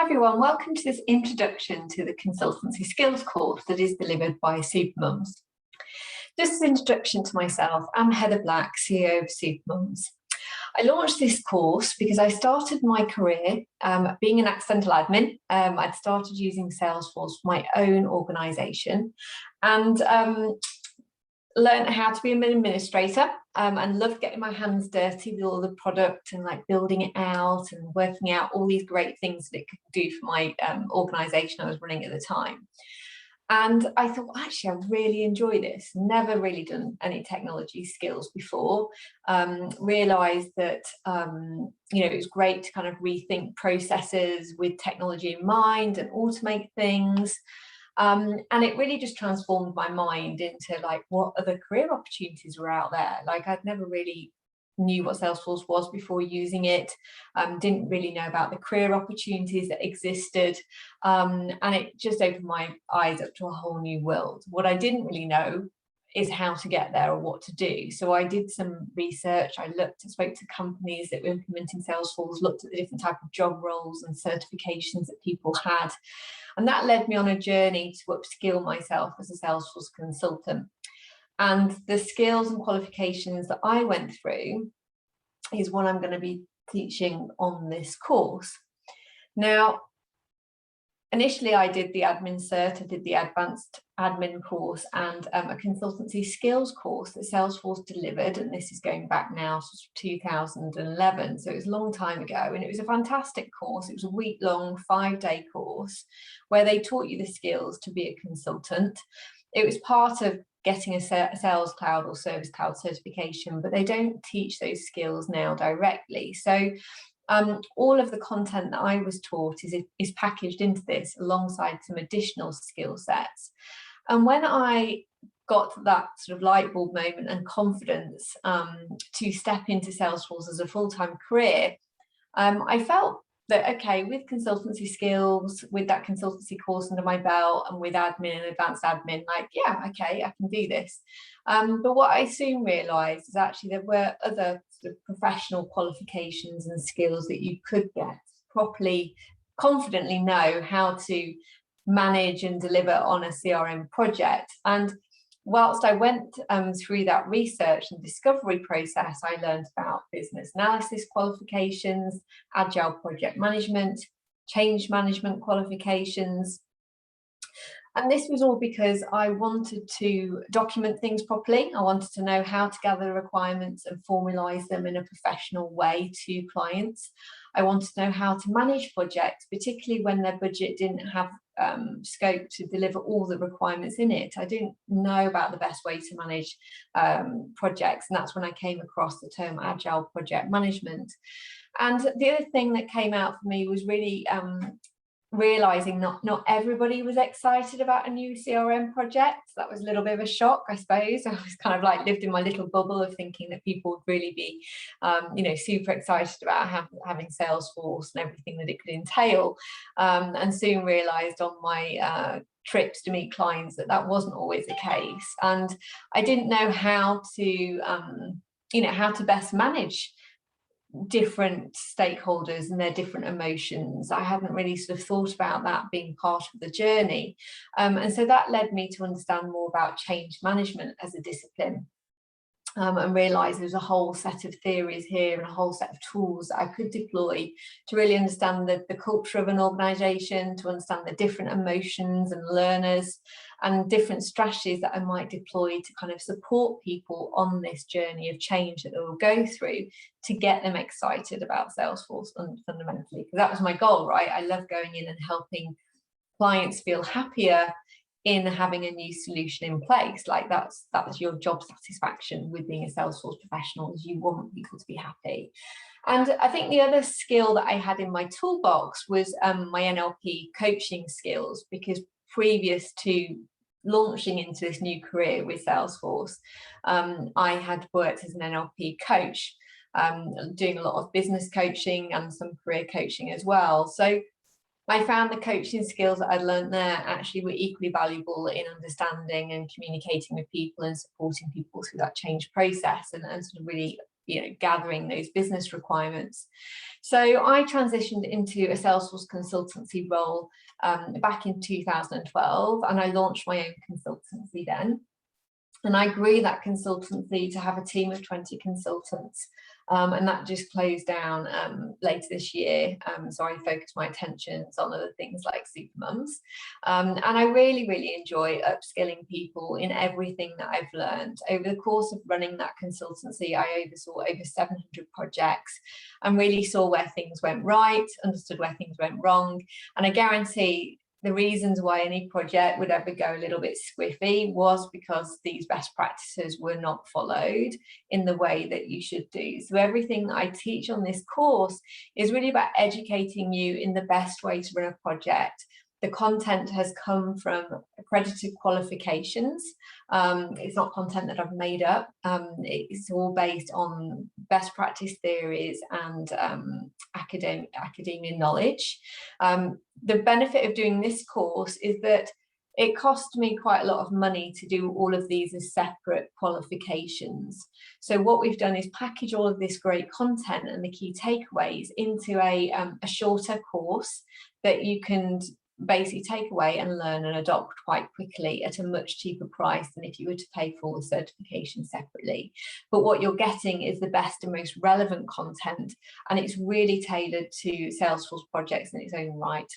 Hi everyone, welcome to this introduction to the Consultancy Skills course that is delivered by Supermums. Just as an introduction to myself, I'm Heather Black, CEO of Supermums. I launched this course because I started my career being an accidental admin. I'd started using Salesforce for my own organisation and learned how to be an administrator and loved getting my hands dirty with all the product and like building it out and working out all these great things that it could do for my organisation I was running at the time. And I thought, actually, I really enjoy this. Never really done any technology skills before. Realised that, it was great to kind of rethink processes with technology in mind and automate things. And it really just transformed my mind into like what other career opportunities were out there. Like I'd never really knew what Salesforce was before using it, didn't really know about the career opportunities that existed, and it just opened my eyes up to a whole new world. What I didn't really know is how to get there or what to do. So I did some research, I spoke to companies that were implementing Salesforce, looked at the different type of job roles and certifications that people had. And that led me on a journey to upskill myself as a Salesforce consultant. And the skills and qualifications that I went through is what I'm going to be teaching on this course. Now, initially I did the admin cert, I did the advanced admin course and a consultancy skills course that Salesforce delivered, and this is going back now to 2011, so it was a long time ago, and it was a fantastic course. It was a week-long 5-day course where they taught you the skills to be a consultant. It was part of getting a Sales Cloud or Service Cloud certification, but they don't teach those skills now directly. So all of the content that I was taught is packaged into this alongside some additional skill sets. And when I got that sort of light bulb moment and confidence to step into Salesforce as a full-time career, I felt that, okay, with consultancy skills, with that consultancy course under my belt and with admin and advanced admin, like, yeah, okay, I can do this. But what I soon realised is actually there were other sort of professional qualifications and skills that you could get properly, confidently know how to manage and deliver on a CRM project. And whilst I went through that research and discovery process, I learned about business analysis qualifications, Agile project management, change management qualifications. And this was all because I wanted to document things properly. I wanted to know how to gather requirements and formalize them in a professional way to clients. I wanted to know how to manage projects, particularly when their budget didn't have scope to deliver all the requirements in it. I didn't know about the best way to manage projects, and that's when I came across the term Agile project management. And the other thing that came out for me was really realizing not everybody was excited about a new CRM project. That was a little bit of a shock, I suppose. I was kind of like lived in my little bubble of thinking that people would really be, super excited about having Salesforce and everything that it could entail. And soon realized on my trips to meet clients that wasn't always the case. And I didn't know how to best manage different stakeholders and their different emotions. I hadn't really sort of thought about that being part of the journey. And so that led me to understand more about change management as a discipline. And realise there's a whole set of theories here and a whole set of tools that I could deploy to really understand the culture of an organisation, to understand the different emotions and learners and different strategies that I might deploy to kind of support people on this journey of change that they will go through to get them excited about Salesforce fundamentally. Because that was my goal, right? I love going in and helping clients feel happier in having a new solution in place. Like that's your job satisfaction with being a Salesforce professional, is you want people to be happy. And I think the other skill that I had in my toolbox was my Nlp coaching skills, because previous to launching into this new career with Salesforce, I had worked as an Nlp coach, doing a lot of business coaching and some career coaching as well. So I found the coaching skills that I'd learned there actually were equally valuable in understanding and communicating with people and supporting people through that change process, and sort of really gathering those business requirements. So I transitioned into a Salesforce consultancy role back in 2012, and I launched my own consultancy then. And I grew that consultancy to have a team of 20 consultants. And that just closed down later this year. So I focused my attentions on other things like supermums. And I really, really enjoy upskilling people in everything that I've learned. Over the course of running that consultancy, I oversaw over 700 projects and really saw where things went right, understood where things went wrong. And I guarantee the reasons why any project would ever go a little bit squiffy was because these best practices were not followed in the way that you should do. So everything that I teach on this course is really about educating you in the best way to run a project. The content has come from accredited qualifications. It's not content that I've made up. It's all based on best practice theories and academia knowledge. The benefit of doing this course is that it cost me quite a lot of money to do all of these as separate qualifications. So what we've done is package all of this great content and the key takeaways into a shorter course that you can basically take away and learn and adopt quite quickly at a much cheaper price than if you were to pay for the certification separately. But what you're getting is the best and most relevant content, and it's really tailored to Salesforce projects in its own right.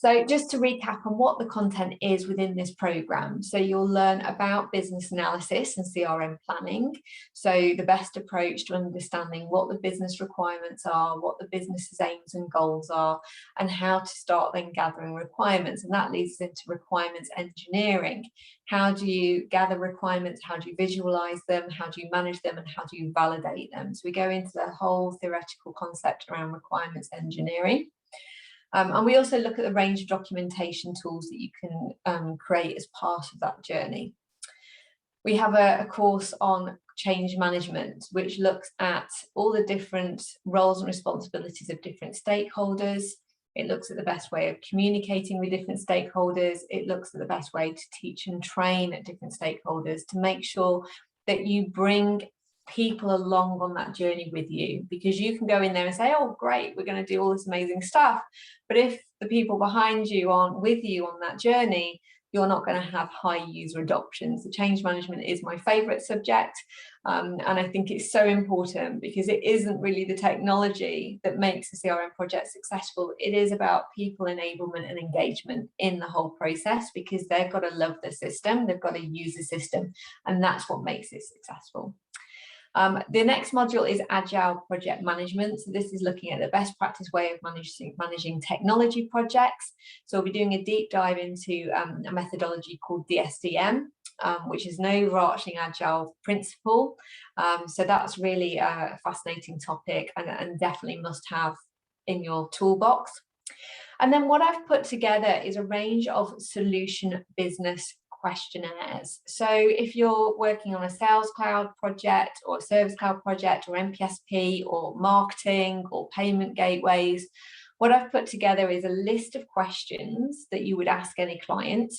So just to recap on what the content is within this program. So you'll learn about business analysis and CRM planning. So the best approach to understanding what the business requirements are, what the business's aims and goals are, and how to start then gathering requirements. And that leads into requirements engineering. How do you gather requirements? How do you visualize them? How do you manage them? And how do you validate them? So we go into the whole theoretical concept around requirements engineering. And we also look at the range of documentation tools that you can create as part of that journey. We have a course on change management, which looks at all the different roles and responsibilities of different stakeholders. It looks at the best way of communicating with different stakeholders. It looks at the best way to teach and train at different stakeholders to make sure that you bring people along on that journey with you, because you can go in there and say, oh great, we're going to do all this amazing stuff, but if the people behind you aren't with you on that journey, you're not going to have high user adoption. So change management is my favorite subject, and I think it's so important because it isn't really the technology that makes a CRM project successful. It is about people enablement and engagement in the whole process, because they've got to love the system, they've got to use the system, and that's what makes it successful. The next module is Agile project management. So this is looking at the best practice way of managing technology projects. So we'll be doing a deep dive into a methodology called DSDM, which is an overarching Agile principle. So that's really a fascinating topic and definitely must have in your toolbox. And then what I've put together is a range of solution business questionnaires. So if you're working on a Sales Cloud project or a Service Cloud project or MPSP or marketing or payment gateways, what I've put together is a list of questions that you would ask any client.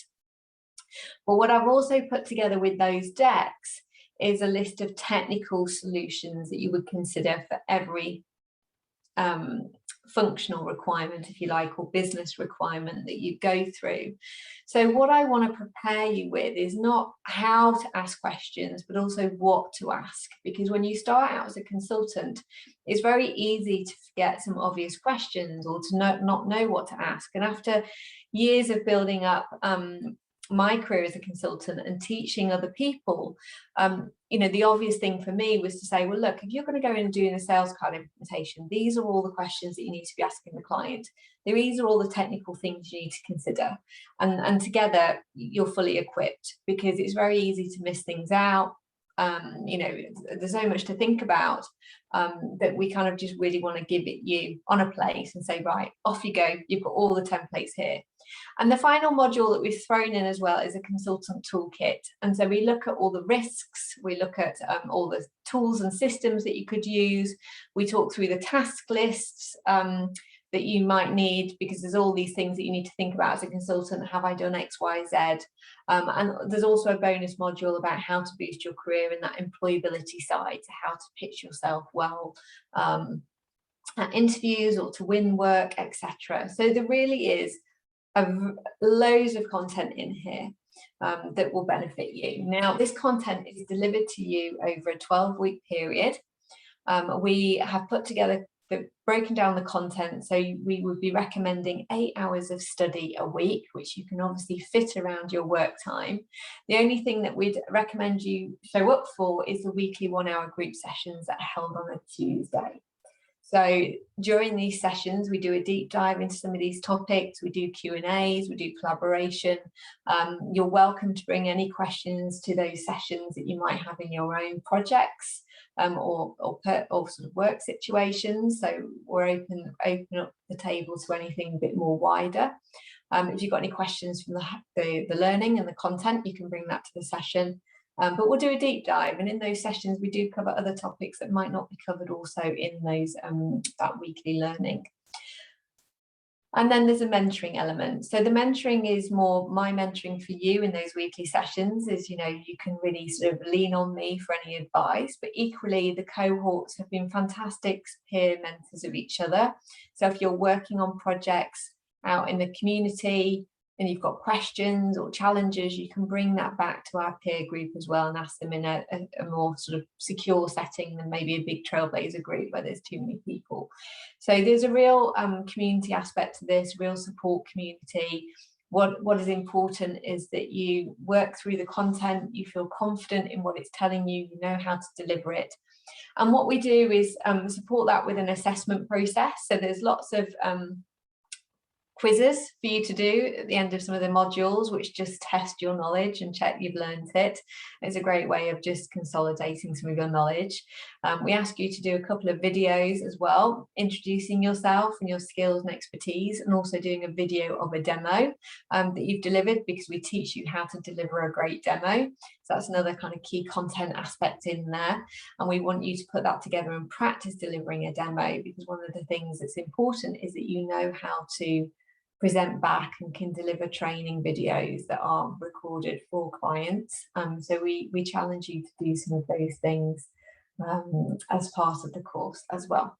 But what I've also put together with those decks is a list of technical solutions that you would consider for every functional requirement, if you like, or business requirement that you go through. So what I want to prepare you with is not how to ask questions, but also what to ask. Because when you start out as a consultant, it's very easy to forget some obvious questions or to not know what to ask. And after years of building up my career as a consultant and teaching other people, the obvious thing for me was to say, well, look, if you're going to go in and do a Sales Cloud implementation, these are all the questions that you need to be asking the client. These are all the technical things you need to consider. And together, you're fully equipped, because it's very easy to miss things out. There's so much to think about that we kind of just really want to give it you on a plate and say, right, off you go. You've got all the templates here. And the final module that we've thrown in as well is a consultant toolkit. And so we look at all the risks, we look at all the tools and systems that you could use. We talk through the task lists. that you might need, because there's all these things that you need to think about as a consultant. Have I done X, Y, Z? And there's also a bonus module about how to boost your career in that employability side, to how to pitch yourself well at interviews or to win work, etc. So there really is loads of content in here that will benefit you. Now, this content is delivered to you over a 12-week period. We have put together broken down the content, so we would be recommending 8 hours of study a week, which you can obviously fit around your work time. The only thing that we'd recommend you show up for is the weekly 1-hour group sessions that are held on a Tuesday. So during these sessions, we do a deep dive into some of these topics. We do Q&As, we do collaboration. You're welcome to bring any questions to those sessions that you might have in your own projects or sort of work situations. So we're open up the table to anything a bit more wider. If you've got any questions from the learning and the content, you can bring that to the session. But we'll do a deep dive, and in those sessions we do cover other topics that might not be covered also in those that weekly learning. And then there's a mentoring element. So the mentoring is more my mentoring for you in those weekly sessions, is, you know, you can really sort of lean on me for any advice, but equally the cohorts have been fantastic peer mentors of each other. So if you're working on projects out in the community and you've got questions or challenges, you can bring that back to our peer group as well and ask them in a more sort of secure setting than maybe a big trailblazer group where there's too many people. So there's a real community aspect to this, real support community. What is important is that you work through the content, you feel confident in what it's telling you, you know how to deliver it. And what we do is support that with an assessment process. So there's lots of quizzes for you to do at the end of some of the modules, which just test your knowledge and check you've learned it. It's a great way of just consolidating some of your knowledge. We ask you to do a couple of videos as well, introducing yourself and your skills and expertise, and also doing a video of a demo that you've delivered, because we teach you how to deliver a great demo. So that's another kind of key content aspect in there. And we want you to put that together and practice delivering a demo, because one of the things that's important is that you know how to present back and can deliver training videos that are recorded for clients. So we challenge you to do some of those things as part of the course as well.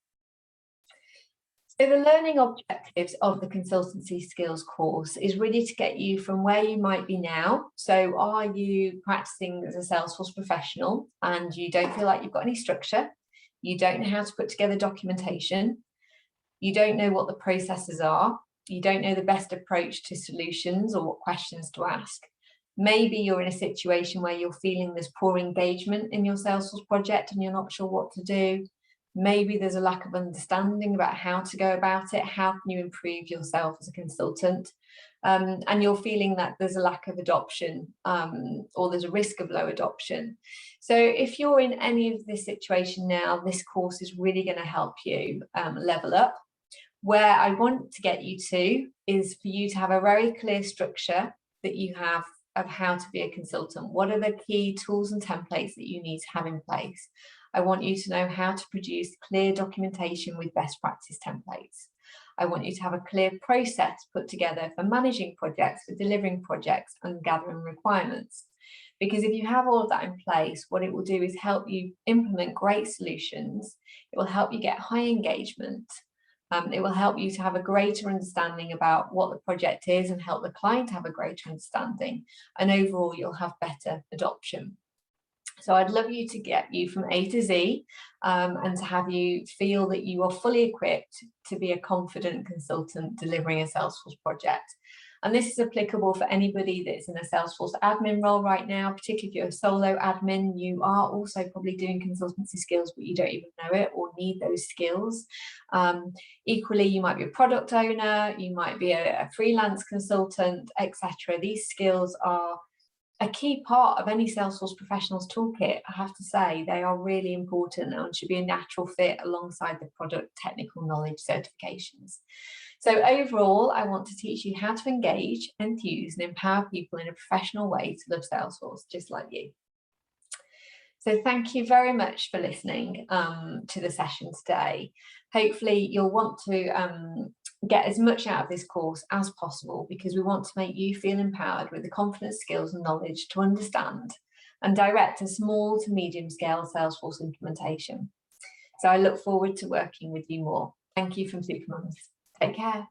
So the learning objectives of the Consultancy Skills course is really to get you from where you might be now. So are you practicing as a Salesforce professional and you don't feel like you've got any structure, you don't know how to put together documentation, you don't know what the processes are, you don't know the best approach to solutions or what questions to ask. Maybe you're in a situation where you're feeling there's poor engagement in your Salesforce project and you're not sure what to do. Maybe there's a lack of understanding about how to go about it. How can you improve yourself as a consultant? And you're feeling that there's a lack of adoption or there's a risk of low adoption. So if you're in any of this situation now, this course is really going to help you level up. Where I want to get you to is for you to have a very clear structure that you have of how to be a consultant. What are the key tools and templates that you need to have in place? I want you to know how to produce clear documentation with best practice templates. I want you to have a clear process put together for managing projects, for delivering projects and gathering requirements. Because if you have all of that in place, what it will do is help you implement great solutions. It will help you get high engagement. It will help you to have a greater understanding about what the project is and help the client have a greater understanding. And overall, you'll have better adoption. So I'd love you to get you from A to Z and to have you feel that you are fully equipped to be a confident consultant delivering a Salesforce project. And this is applicable for anybody that's in a Salesforce admin role right now, particularly if you're a solo admin. You are also probably doing consultancy skills, but you don't even know it or need those skills. Equally, you might be a product owner, you might be a freelance consultant, etc. These skills are a key part of any Salesforce professionals toolkit. I have to say they are really important and should be a natural fit alongside the product technical knowledge certifications. So overall, I want to teach you how to engage, enthuse and empower people in a professional way to love Salesforce, just like you. So thank you very much for listening to the session today. Hopefully you'll want to get as much out of this course as possible, because we want to make you feel empowered with the confidence, skills and knowledge to understand and direct a small to medium scale Salesforce implementation. So I look forward to working with you more. Thank you from Supermums. Take care.